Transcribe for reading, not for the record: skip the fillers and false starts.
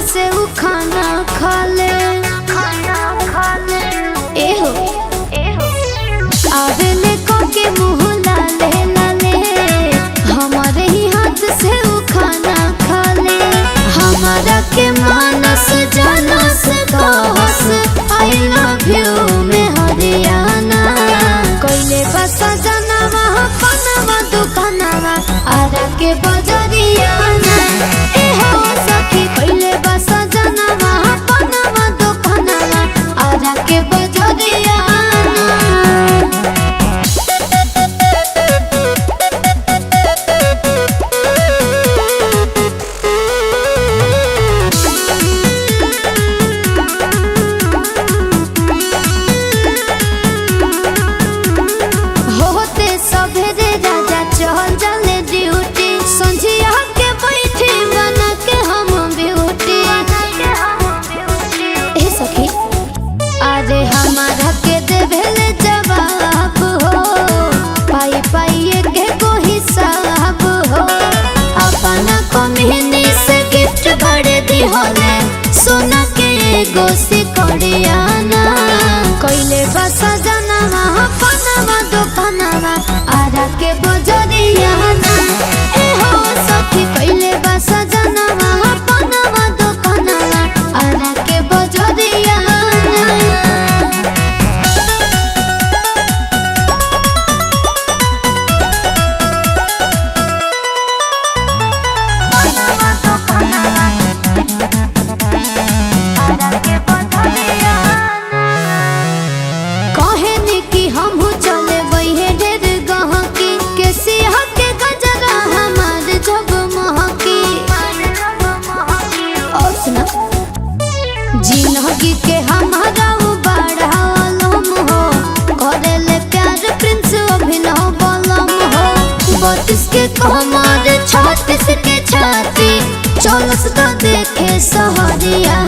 से वो खाना खा ले एहो आवेले को के मुँह लाले लाले हमारे ही हाथ से वो खाना खा ले हमारा के मानस जानस कहस आई लव यू में हरियाणा कोइले बसा जनवा पनवा दुकानवा आरा के बजरियाना एहो सखी कोइले बसा जनवा पनवा दुकानवा आरा के बजरियाना हमारा के देवेले जवाब हो पाई पाई के को हिसाब हो अपना कमीनी से गिफ्ट बड़े दी होले सोना के एगो सिकड़ियाना कोइले बसा जनवा पनवा दुकानवा आरा के बजरियाना एहो सखी कोइले बसा जनवा पनवा दुकानवा आरा के बजरियाना जिंदगी के हमारा बढ़ालम हो करेले प्यार प्रिंस अभिनव बलम हो 32 के कमर 36 के छाती चलस तो देखे सहरिया।